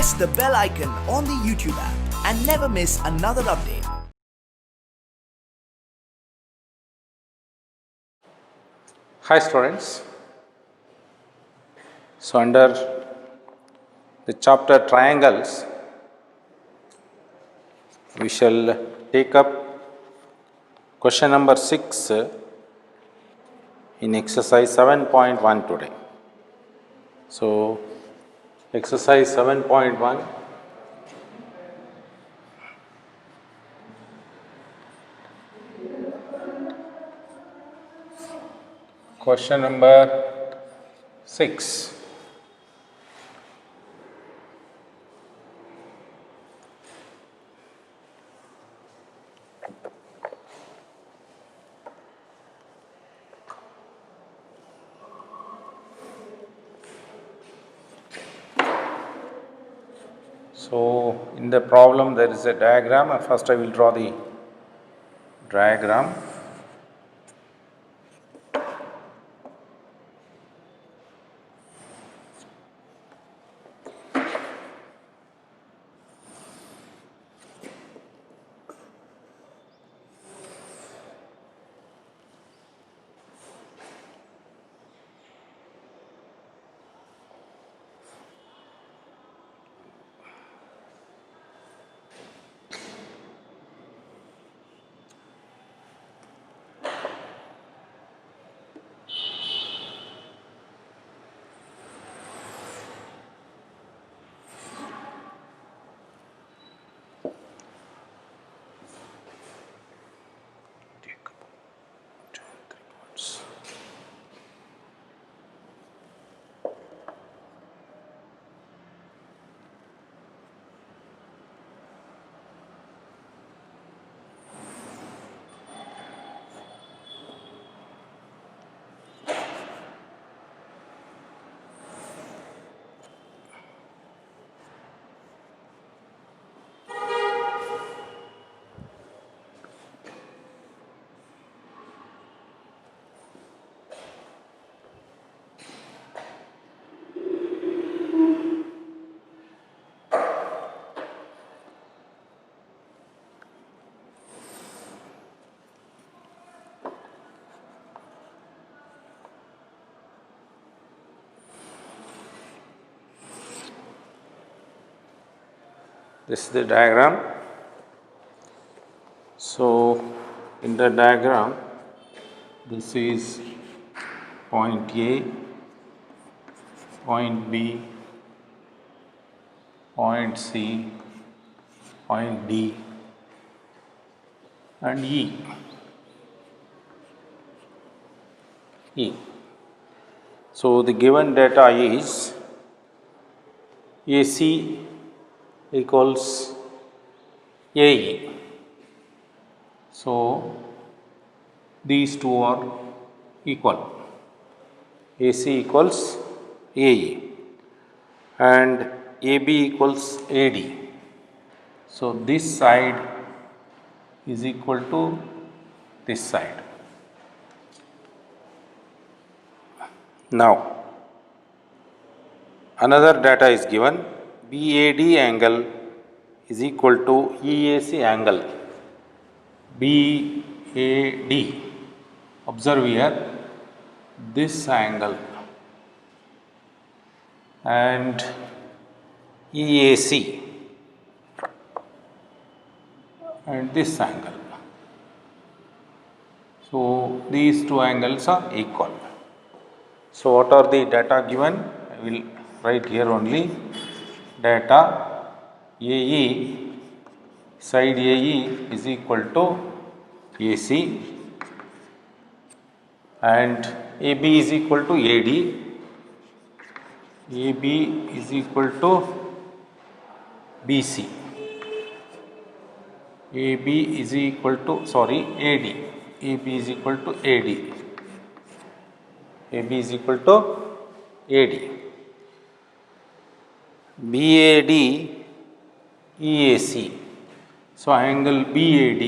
press the bell icon on the YouTube app and never miss another update. Hi students. So under the chapter triangles, we shall take up question number 6 in exercise 7.1 today. So exercise 7.1, question number 6. So in the problem there is a diagram. First I will draw the diagram. This is the diagram. So in the diagram, this is point A, point B, point C, point D and E. So the given data is AC equals AE. So these two are equal. AC equals AE and AB equals AD. So this side is equal to this side. Now another data is given. BAD angle is equal to EAC angle. BAD. Observe here this angle and EAC and this angle. So these two angles are equal. So what are the data given? I will write here only. Data AE, side AE is equal to AC and AB is equal to AD. AB is equal to BC. AB is equal to AD. AB is equal to AD. AB is equal to AD. BAD EAC. So angle BAD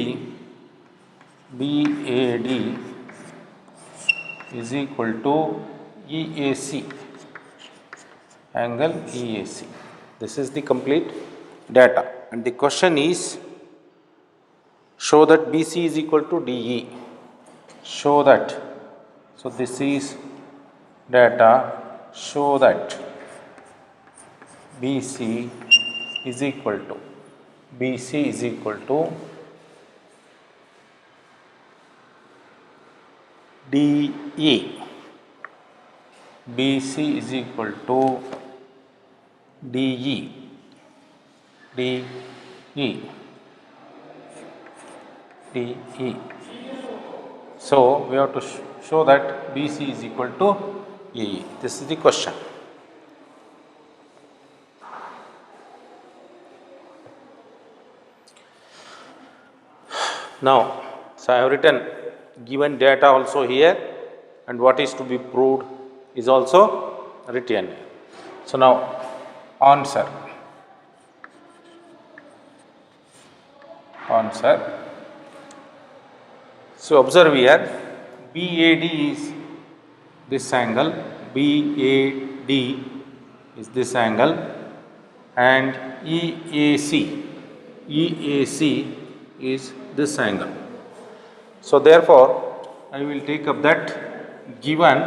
is equal to EAC, angle EAC. This is the complete data, and the question is show that BC is equal to DE. Show that. So this is data. Show that BC is equal to DE. BC is equal to DE. So we have to show that BC is equal to AE. This is the question. Now, so I have written given data also here, and what is to be proved is also written here. So now answer. So observe here, BAD is this angle, BAD is this angle, and EAC is this angle. So therefore, I will take up that given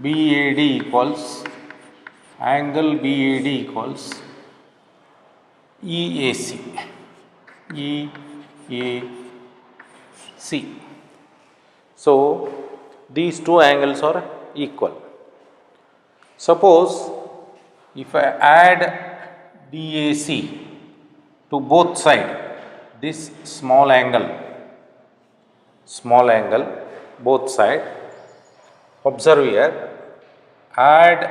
BAD equals angle BAD equals EAC. So these two angles are equal. Suppose if I add DAC to both sides, this small angle, both sides, observe here, add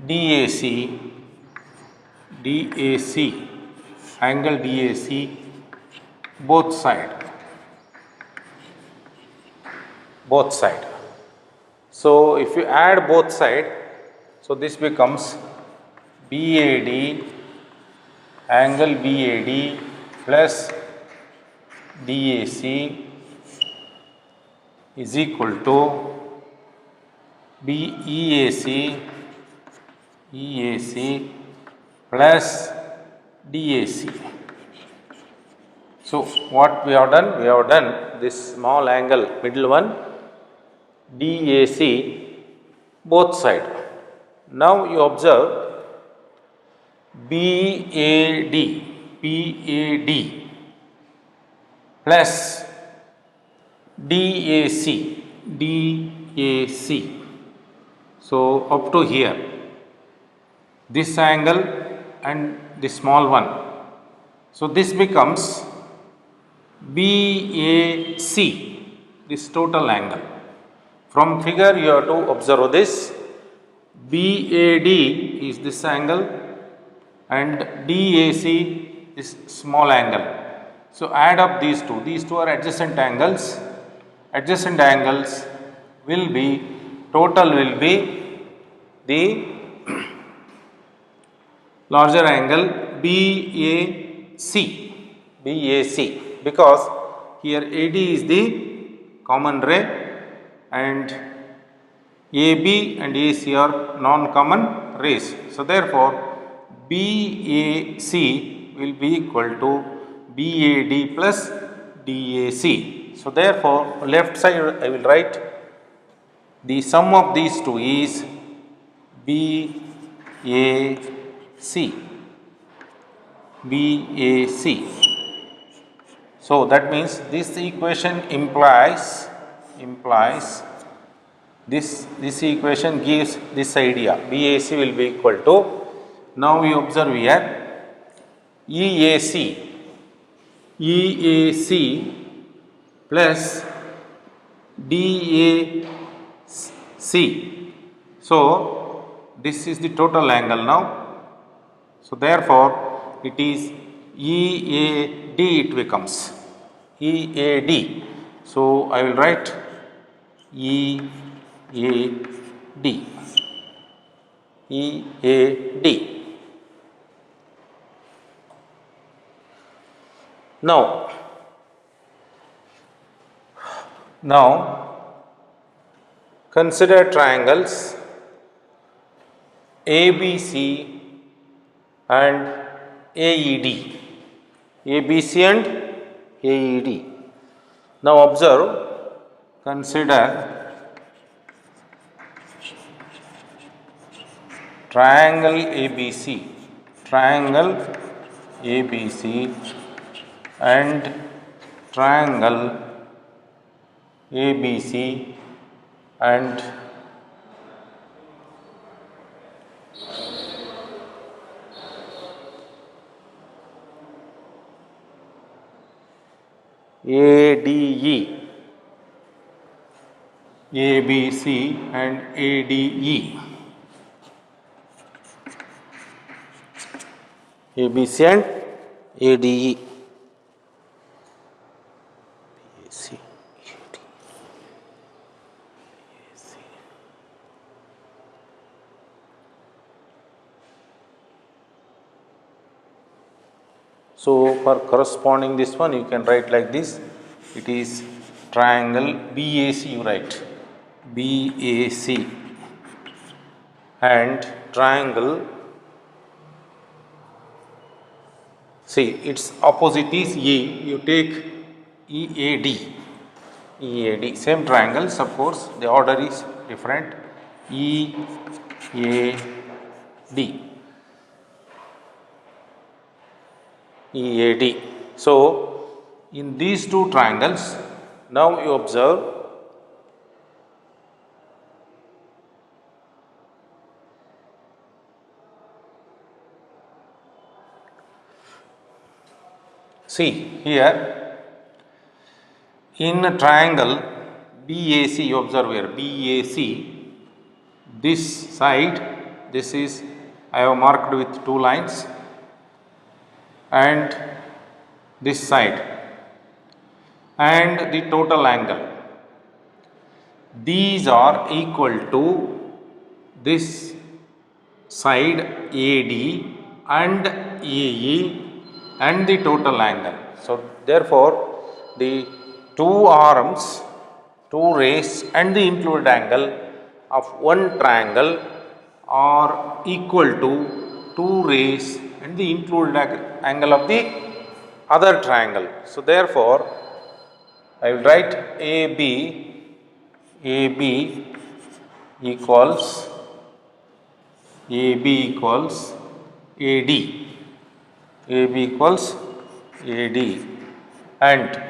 DAC, angle DAC, both side. So if you add both side, so this becomes BAD, angle BAD plus DAC is equal to EAC plus DAC. So what we have done? We have done this small angle, middle one, DAC, both side. Now you observe BAD plus DAC. So up to here, this angle and the small one. So this becomes BAC, this total angle. From figure you have to observe this. BAD is this angle and DAC is small angle. So add up these two. These two are adjacent angles. Adjacent angles will be, total will be the larger angle BAC, because here AD is the common ray and AB and AC are non-common rays. So therefore BAC will be equal to BAD plus DAC. So therefore left side I will write the sum of these two is BAC. So that means this equation implies this equation gives this idea, BAC will be equal to, now we observe here EAC plus DAC. So this is the total angle now. So therefore it is EAD, it becomes EAD. So I will write EAD. Now Now consider triangles ABC and AED. ABC and AED. Now observe, consider triangle ABC, and triangle ABC and ADE, ABC and ADE, ABC and ADE. So for corresponding this one, you can write like this. It is triangle BAC, you write BAC, and triangle, see its opposite is A, you take EAD, same triangles, of course the order is different, EAD. So in these two triangles, now you observe, see here in a triangle BAC, you observe here BAC, this side, this is, I have marked with 2 lines, and this side, and the total angle, these are equal to this side AD and AE and the total angle. So therefore the 2 arms, 2 rays and the included angle of one triangle are equal to 2 rays and the included angle of the other triangle. So therefore I will write AB equals AD, and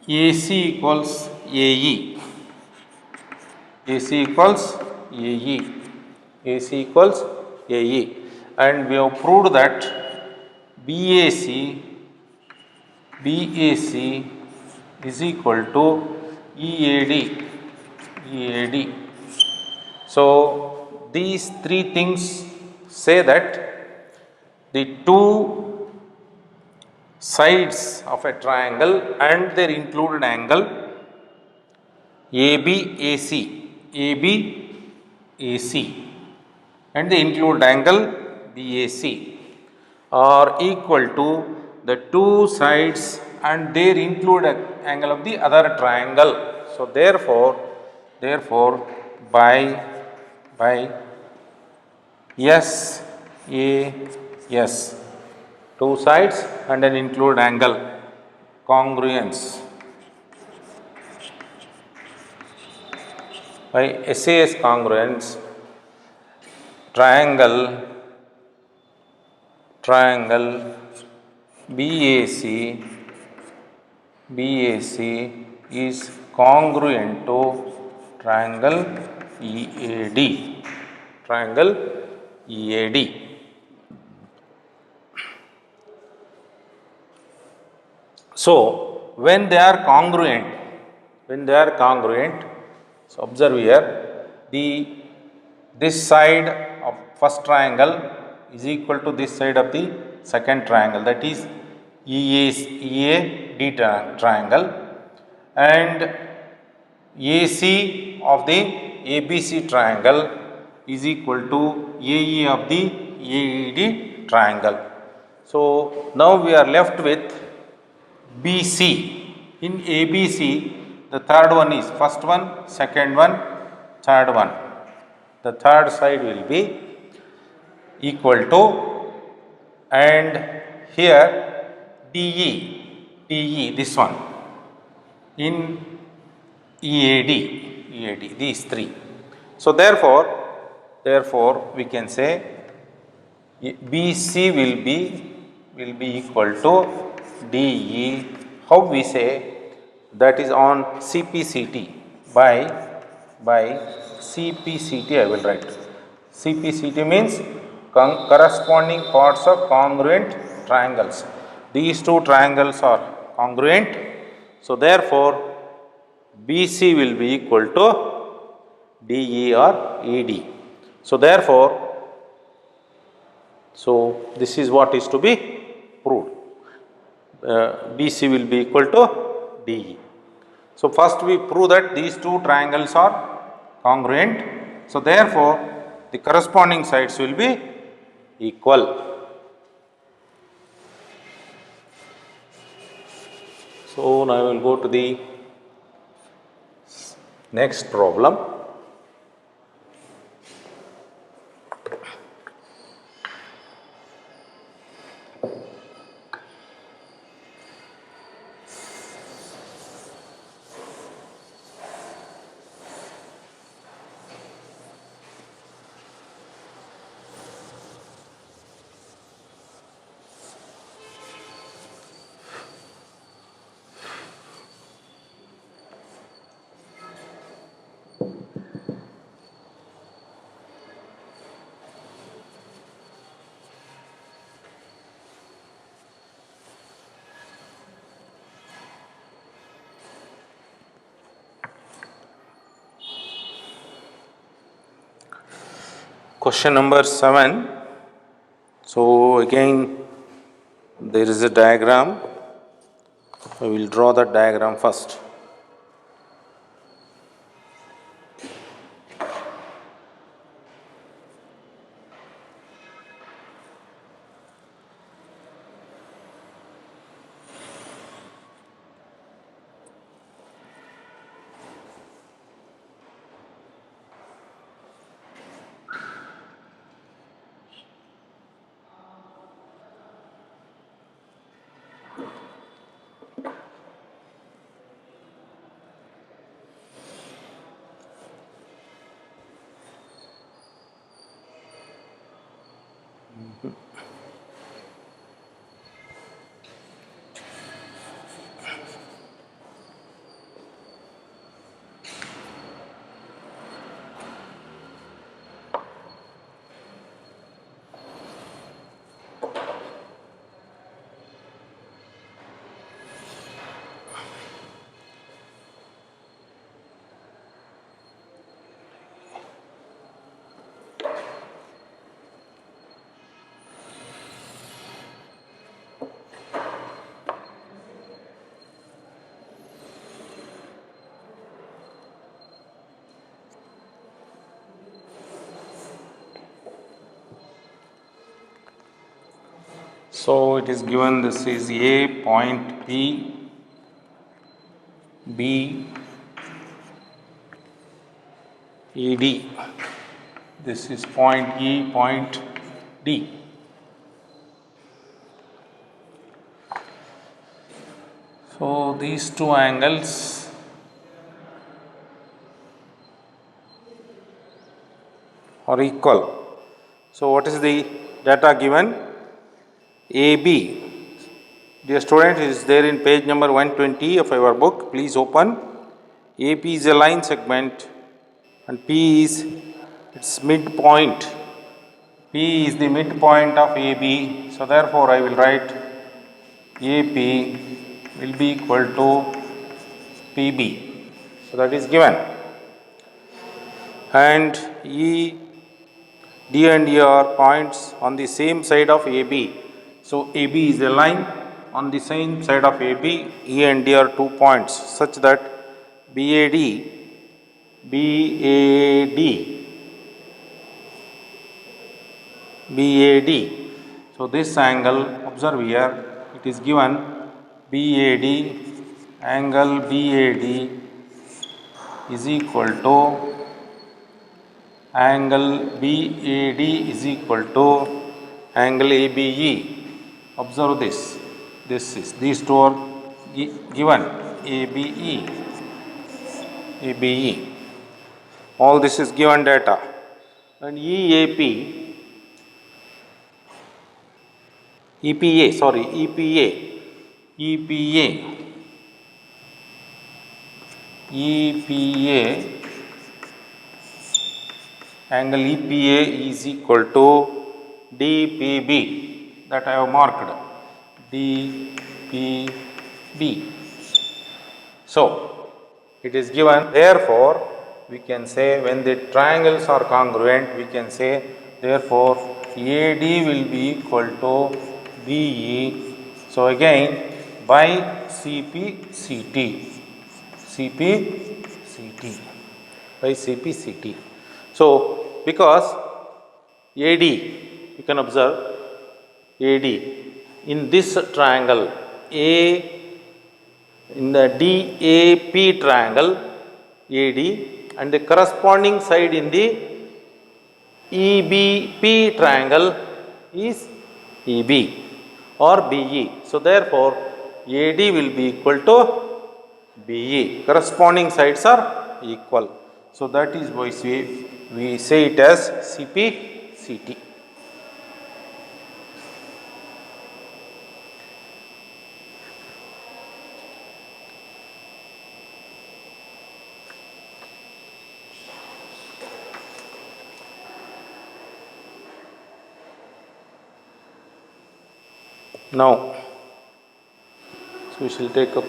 AC equals AE, and we have proved that BAC is equal to EAD. So these 3 things say that the 2 sides of a triangle and their included angle ABAC and the included angle BAC are equal to the 2 sides and their included angle of the other triangle. So therefore by SAS, 2 sides and an included angle, congruence, by SAS congruence, triangle BAC is congruent to triangle EAD. So when they are congruent, so observe here, this side of first triangle is equal to this side of the second triangle, that is EAD triangle, and AC of the ABC triangle is equal to AE of the AED triangle. So now we are left with BC. In ABC, the third one is first one, second one, third one. The third side will be equal to, and here DE, this one, in EAD, these three. So therefore we can say BC will be equal to DE. How we say? That is on CPCT. By CPCT I will write. CPCT means corresponding parts of congruent triangles. These two triangles are congruent. So therefore BC will be equal to DE or ED. So therefore, this is what is to be proved. BC will be equal to DE. So first we prove that these two triangles are congruent. So therefore, the corresponding sides will be equal. So now I will go to the next problem. Question number 7. So again there is a diagram. I will draw the diagram first. So it is given this is A point P, B, ED. This is point E, point D. So these two angles are equal. So what is the data given? AB. Dear student, it is there in page number 120 of our book. Please open. AP is a line segment and P is its midpoint. P is the midpoint of AB. So therefore I will write AP will be equal to PB. So that is given. And D and E are points on the same side of AB. So AB is a line on the same side of AB. E and D are 2 points such that BAD. So this angle, observe here, it is given BAD, angle BAD is equal to angle BAD is equal to angle ABE. Observe this. These two are given. ABE. ABE. All this is given data. And EAP, EPA, sorry, EPA, EPA, EPA, angle EPA is equal to DPB, that I have marked, DPB. So, it is given, therefore, we can say when the triangles are congruent, we can say therefore AD will be equal to BE. So, again by CPCT, CPCT, by CPCT. So, because AD, you can observe AD in this triangle A, in the DAP triangle AD, and the corresponding side in the EBP triangle is EB or BE. So, therefore, AD will be equal to BE. Corresponding sides are equal. So, that is why we say it as CPCT. Now, so we shall take up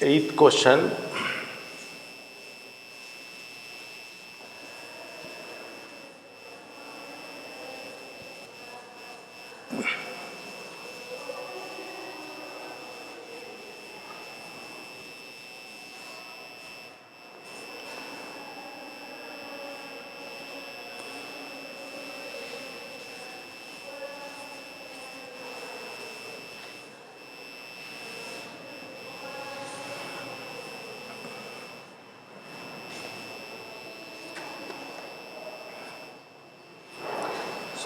8th question.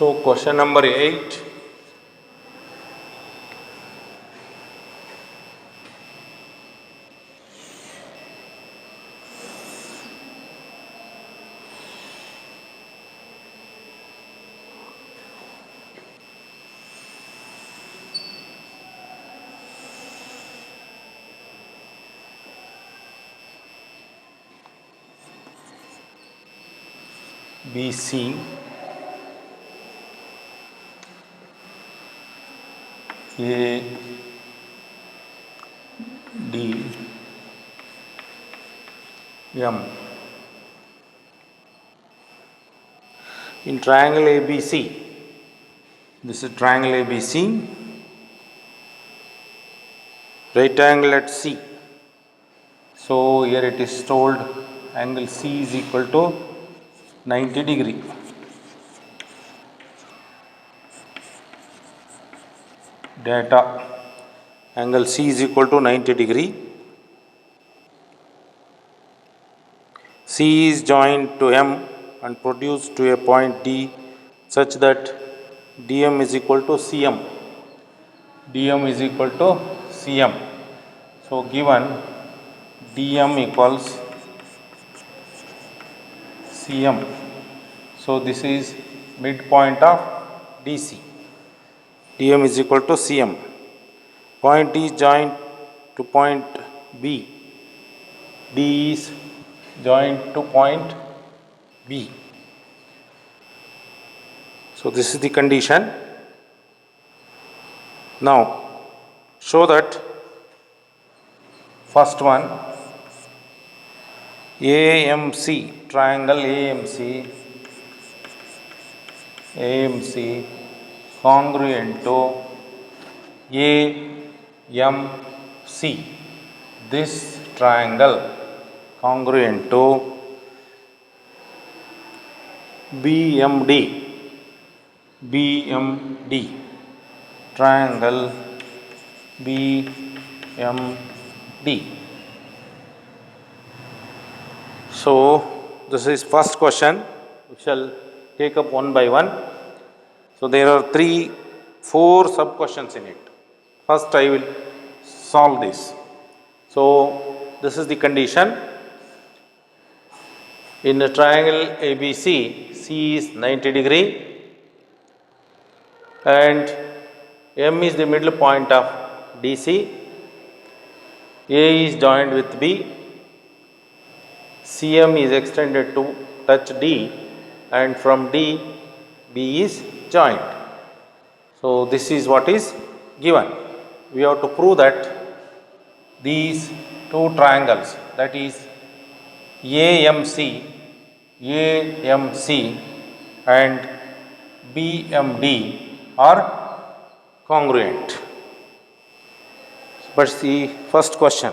So, question number 8. BC AD M. In triangle ABC, this is triangle ABC, right angle at C. So, here it is told angle C is equal to 90 degree. Data, angle C is equal to 90 degree. C is joined to M and produced to a point D such that DM is equal to CM. DM is equal to CM. So, given DM equals CM. So, this is midpoint of DC. DM is equal to CM. Point D is joined to point B. D is joined to point B. So, this is the condition. Now, show that first one AMC, triangle AMC congruent to AMC, this triangle congruent to BMD, triangle BMD. So this is first question. We shall take up one by one. So there are 4 sub questions in it. First I will solve this. So this is the condition. In a triangle ABC, C is 90 degree and M is the middle point of DC. A is joined with B. CM is extended to touch D and from D, B is joined. So this is what is given. We have to prove that these 2 triangles, that is AMC and BMD are congruent. But the first question.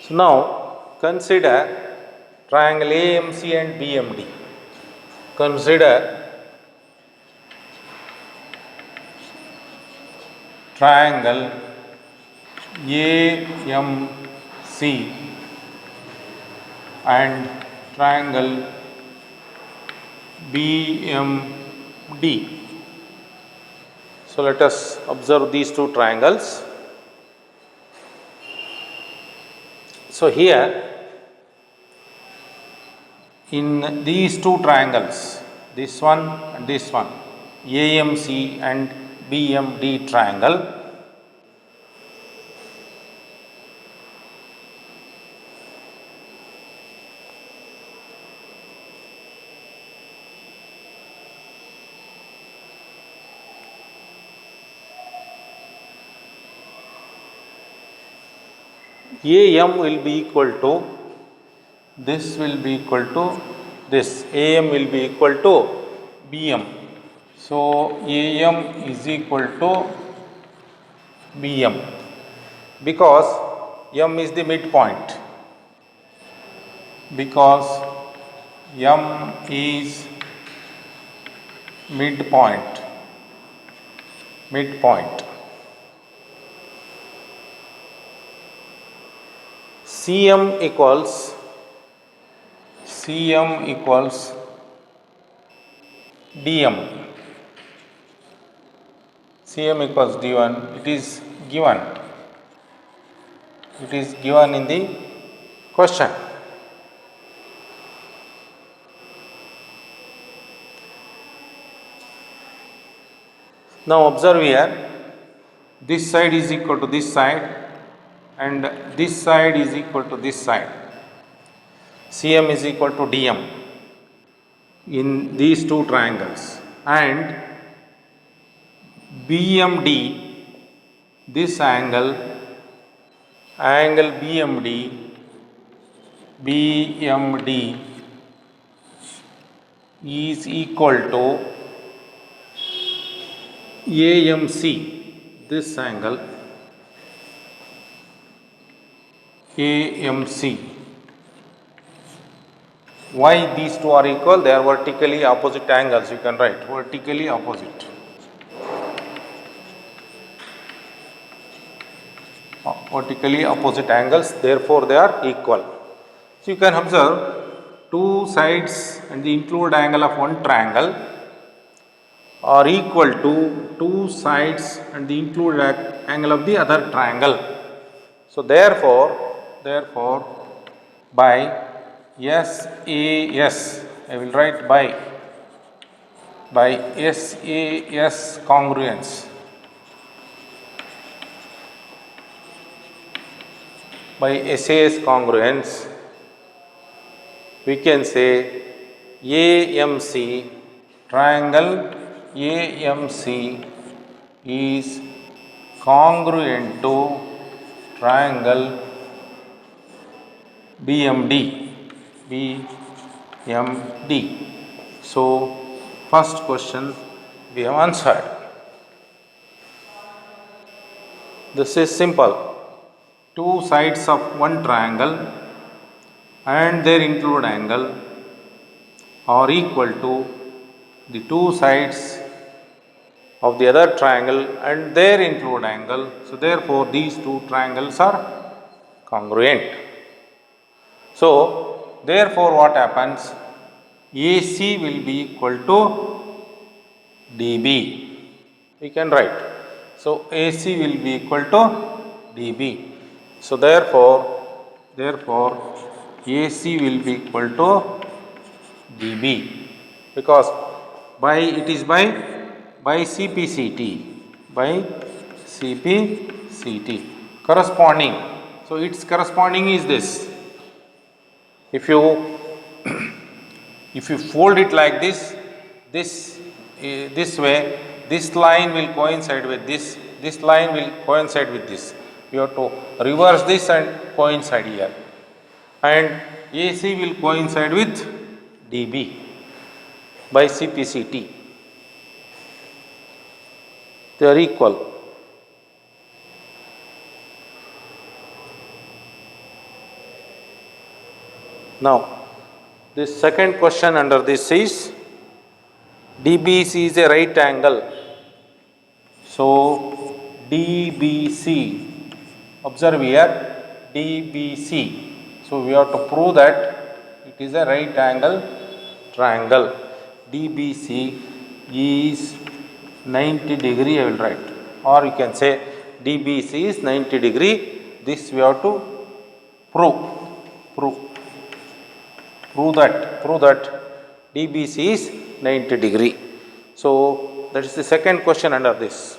So now consider triangle AMC and BMD. Consider triangle AMC and triangle BMD. So let us observe these 2 triangles. So here in these 2 triangles, this one and this one, AMC and BMD triangle, AM will be equal to this, will be equal to this, AM will be equal to BM. So AM is equal to BM because M is the midpoint, because M is midpoint. CM equals DM. CM equals D1. It is given. It is given in the question. Now observe here. This side is equal to this side and this side is equal to this side. CM is equal to DM in these 2 triangles, and BMD, this angle BMD is equal to AMC, this angle AMC. Why these 2 are equal? They are vertically opposite angles. You can write vertically opposite. Vertically opposite angles, therefore they are equal. So you can observe 2 sides and the included angle of one triangle are equal to 2 sides and the included angle of the other triangle. So therefore by SAS, I will write by SAS congruence. By SAS congruence, we can say AMC, triangle AMC is congruent to triangle BMD. So first question we have answered. This is simple. 2 sides of one triangle and their include angle are equal to the two sides of the other triangle and their include angle. So therefore these two triangles are congruent. So therefore what happens? AC will be equal to dB. We can write. So AC will be equal to dB. So therefore AC will be equal to dB, because by it is by CPCT corresponding. So its corresponding is this. If you if you fold it like this, this way, this line will coincide with this line will coincide with this. You have to reverse this and coincide here, and AC will coincide with dB by CPCT. They are equal. Now, this second question under this is DBC is a right angle. So DBC, observe here, DBC. So we have to prove that it is a right angle triangle. DBC is 90 degree, I will write, or you can say DBC is 90 degree. This we have to prove that DBC is 90 degree. So that is the second question under this.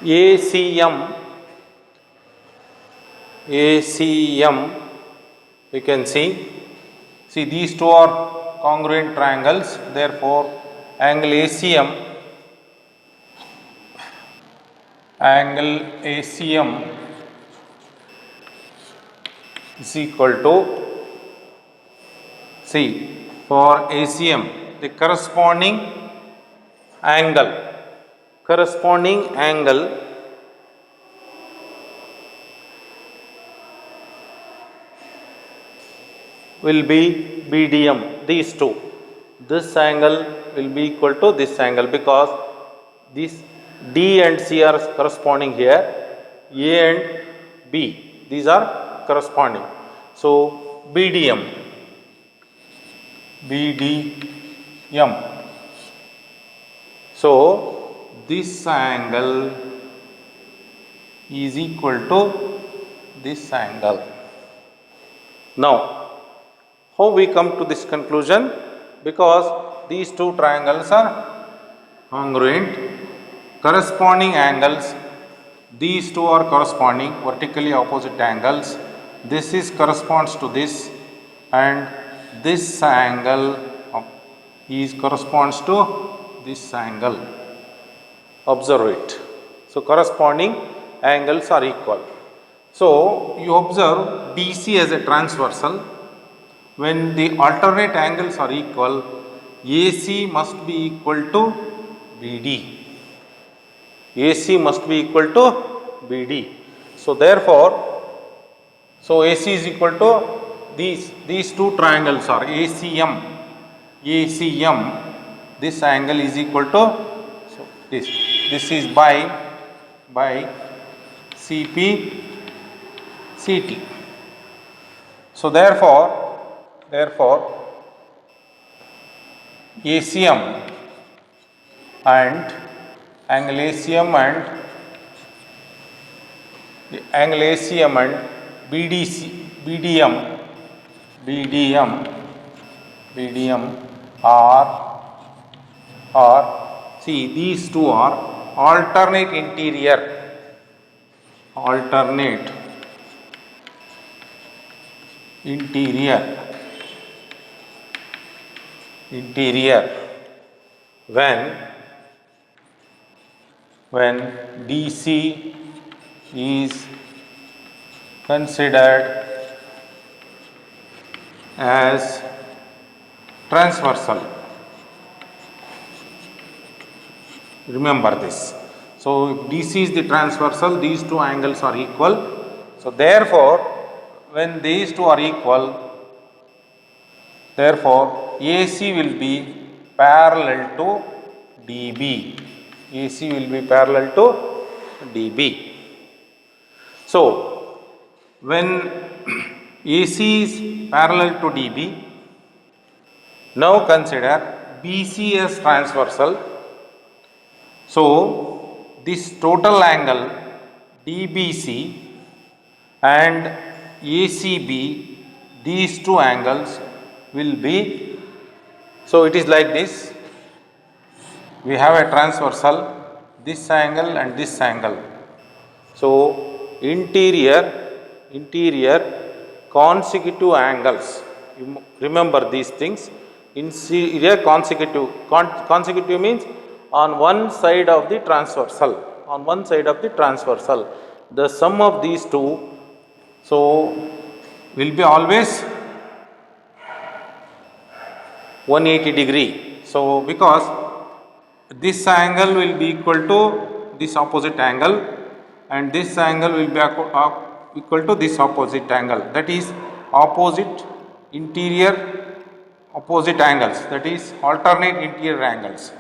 ACM, you can see these two are congruent triangles, therefore angle ACM is equal to, for ACM the corresponding angle will be BDM, these two. This angle will be equal to this angle, because this D and C are corresponding here, A and B, these are corresponding. So BDM. So this angle is equal to this angle. Now, how we come to this conclusion? Because these two triangles are congruent, corresponding angles, these two are corresponding vertically opposite angles. This is corresponds to this, and this angle is corresponds to this angle. Observe it. So corresponding angles are equal. So you observe BC as a transversal. When the alternate angles are equal, AC must be equal to BD. AC must be equal to BD. So therefore, AC is equal to these two triangles are ACM. This angle is equal to this is by CPCT. So therefore ACM and angle ACM and BDM are these two are alternate interior when when DC is considered as transversal. Remember this. So, if DC is the transversal, these two angles are equal. So, therefore, when these two are equal, therefore, AC will be parallel to DB. AC will be parallel to DB. So, when AC is parallel to DB, now consider BC as transversal. So, this total angle DBC and ACB, these two angles will be, so it is like this. We have a transversal, this angle and this angle. So, interior consecutive angles. You remember these things. Interior consecutive means on one side of the transversal. On one side of the transversal, the sum of these two, so will be always 180 degree. So, because this angle will be equal to this opposite angle and this angle will be equal to this opposite angle, that is opposite interior opposite angles, that is alternate interior angles.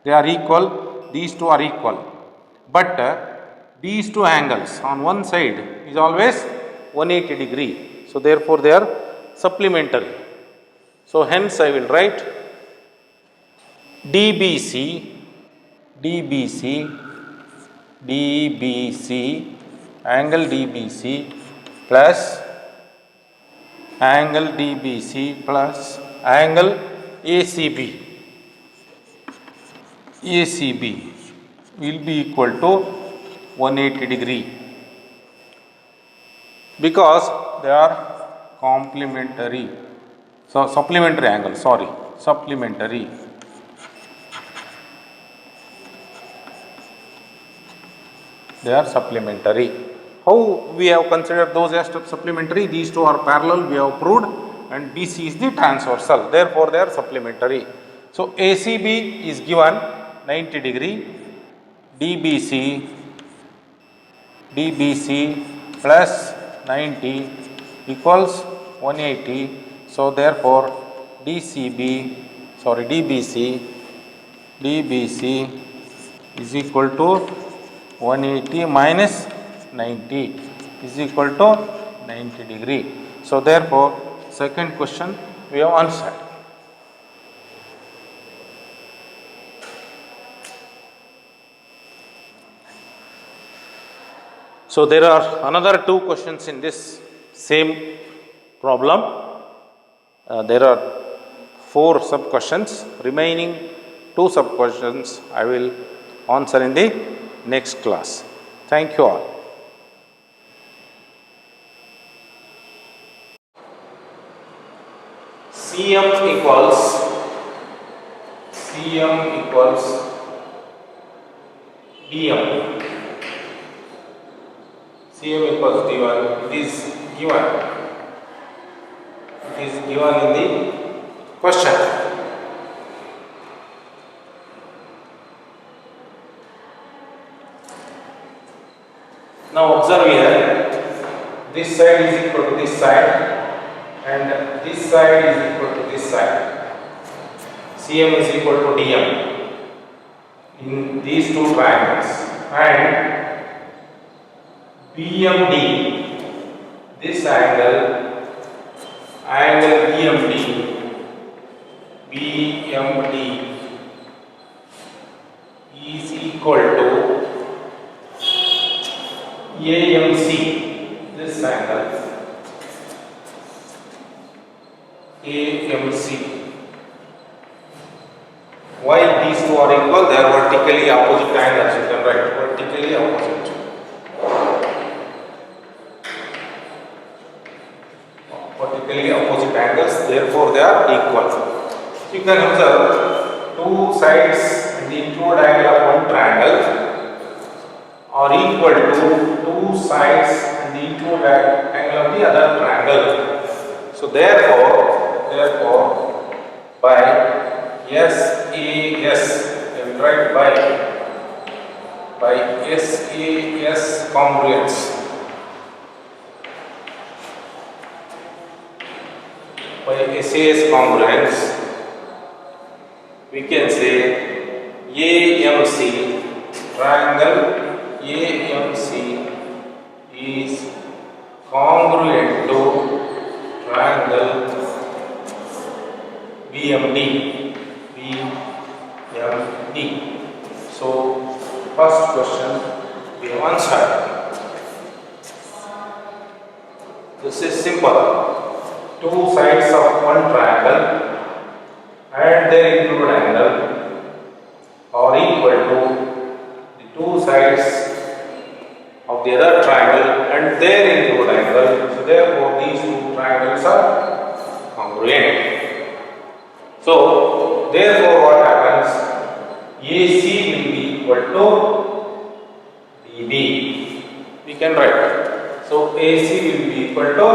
They are equal, these two are equal, but these two angles on one side is always 180 degree. So, therefore, they are supplementary. So, hence I will write DBC angle DBC plus angle DBC plus angle ACB will be equal to 180 degree, because they are complementary. So, supplementary angle, supplementary. They are supplementary. How we have considered those as supplementary? These two are parallel, we have proved, and BC is the transversal. Therefore, they are supplementary. So, ACB is given 90 degree, DBC plus 90 equals 180. So, therefore, DBC is equal to 180 minus 90 is equal to 90 degree. So, therefore, second question we have answered. So, there are another two questions in this same problem. There are 4 sub questions. Remaining 2 sub questions I will answer in the next class. Thank you all. CM equals DM. CM equals D1. It is given. It is given in the question. Now observe here, this side is equal to this side and this side is equal to this side. CM is equal to DM in these two triangles, and BMD, this angle BMD is equal to AMC, this angle AMC. Why these two are equal? They are vertically opposite angles. You can write vertically opposite. Vertically opposite angles, therefore they are equal. You can observe two sides in the include angle of one triangle. are equal to two sides and the equal angle of the other triangle. So therefore by SAS, I will write by SAS congruence. By SAS congruence, we can say AMC, triangle AMC is congruent to triangle BMD. So first question we have answered. This is simple. Two sides of one triangle and their included angle are equal to the two sides of the other triangle and their included angle. So therefore these two triangles are congruent. So therefore what happens? AC will be equal to DB. We can write. So AC will be equal to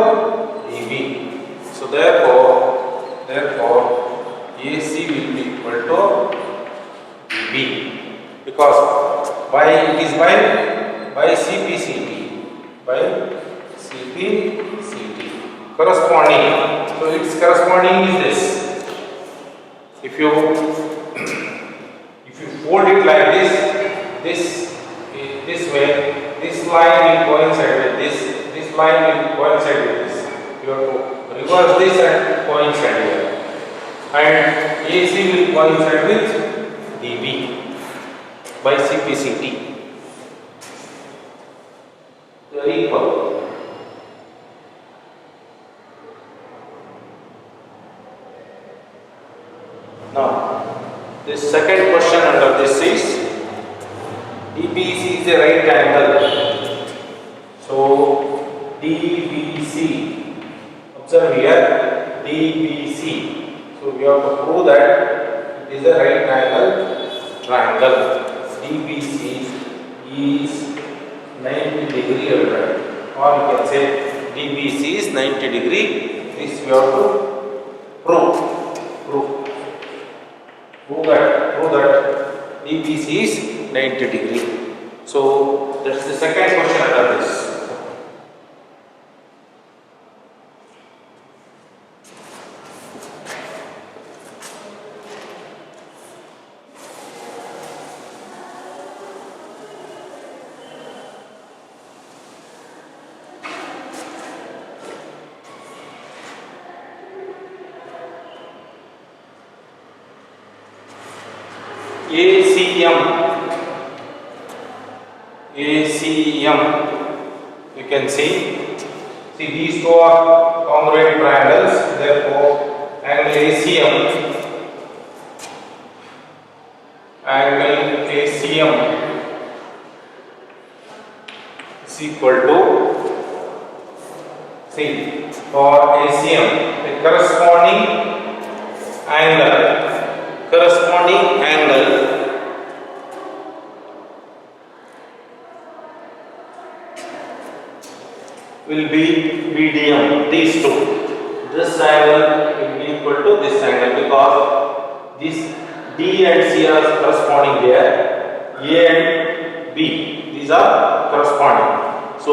DB. So therefore AC will be equal to DB, because it is by CPCT, corresponding. So its corresponding is this. If you fold it like this way, this line will coincide with this line will coincide with this. You have to reverse this and coincide here, and AC will coincide with DB by CPCT. They are equal. Now, this second question under this is DBC is a right angle. So DBC, observe here, DBC. So we have to prove that it is a right angle triangle. DBC is 90 degree, or you can say DBC is 90 degree. This we have to prove that DBC is 90 degree. So that's the second question under this. ACM, you can see these two are congruent triangles, therefore angle ACM is equal to, for ACM the corresponding angle will be BDM. These two, this angle will be equal to this angle, because this D and C are corresponding here, A and B, these are corresponding. So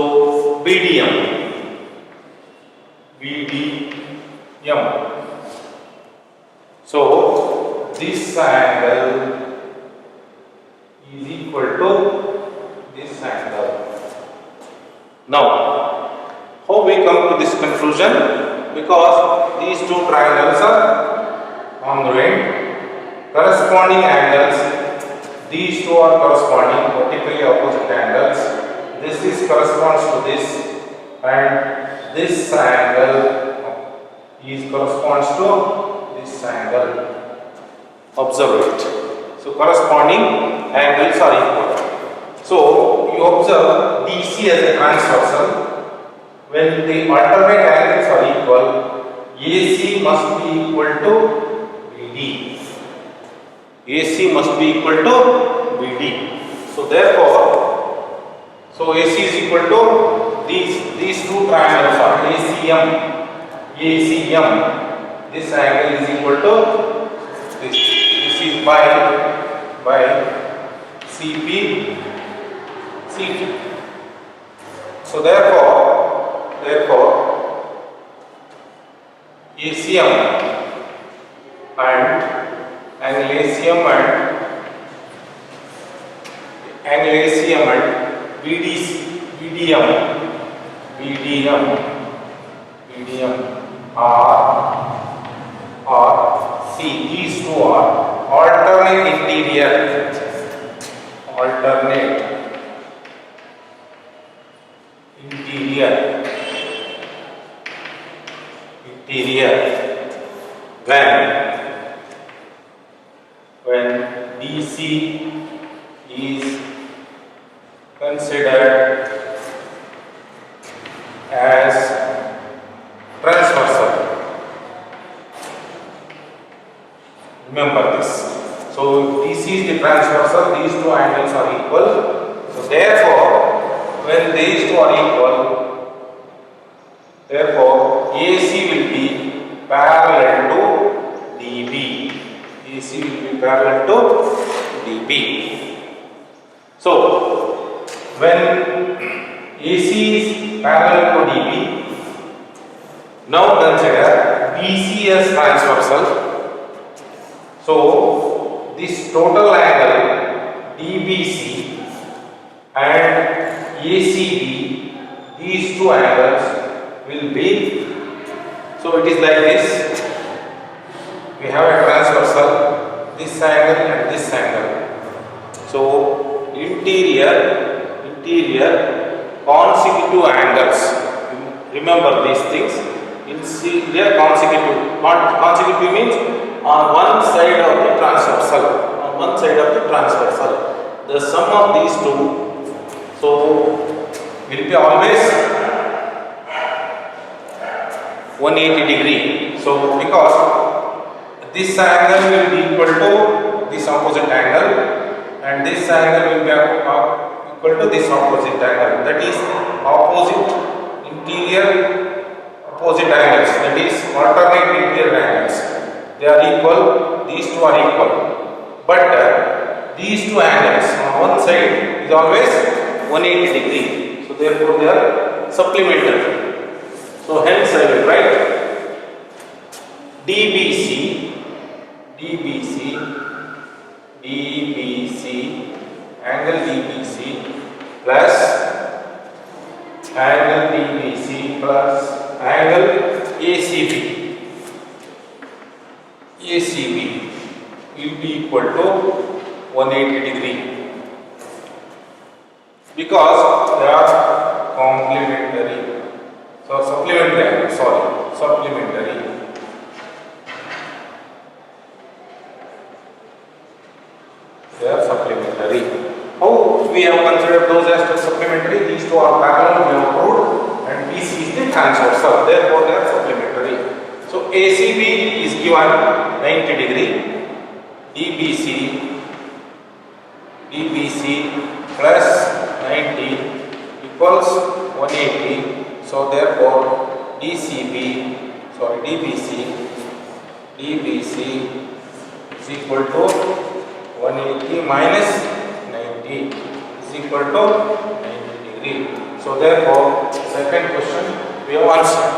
BDM. So this angle is equal to this angle. Now, how we come to this conclusion? Because these two triangles are congruent, corresponding angles, these two are corresponding, vertically opposite angles. This corresponds to this, and this angle corresponds to this angle. Observe it. So corresponding angles are equal. So you observe DC as a transversal. When the alternate angles are equal, AC must be equal to BD. AC must be equal to BD. So therefore, So AC is equal to these two triangles are ACM. This angle is equal to this. This is by CP. So therefore ACM and angle ACM and BDM are C. These two are alternate interior when DC is considered as transversal. Remember this. So DC is the transversal, these two angles are equal. So therefore, when these two are equal, therefore AC will be parallel to DB. AC will be parallel to DB. So when AC is parallel to DB, now consider BC as transversal. So this total angle DBC and ACB, these two angles will be, so it is like this. We have a transversal, this angle and this angle. So interior consecutive angles. Remember these things. Interior consecutive means on one side of the transversal. The sum of these two, so will be always 180 degree. So because this angle will be equal to this opposite angle, and this angle will be equal to this opposite angle. That is opposite angles. That is alternate interior angles. They are equal. These two are equal. But these two angles on one side is always 180 degree. So therefore they are supplementary. So hence I will write DBC angle DBC plus angle DBC plus angle ACB will be equal to 180 degree because they are complementary. So supplementary. They are supplementary. How we have considered those as supplementary? These two are parallel, we have proved, and BC is the transversal. Therefore, they are supplementary. So ACB is given 90 degree. DBC plus 90 equals 180. So therefore, DBC is equal to 180 minus 90 is equal to 90 degree. So therefore, second question we have answered.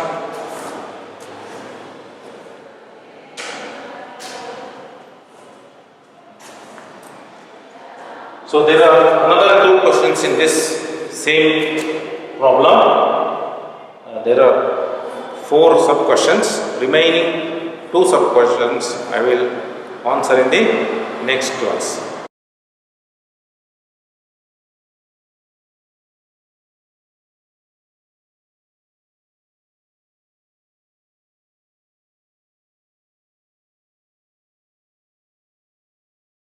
So there are another two questions in this same problem. There are 4 sub questions. Remaining 2 sub questions I will answer in the next class.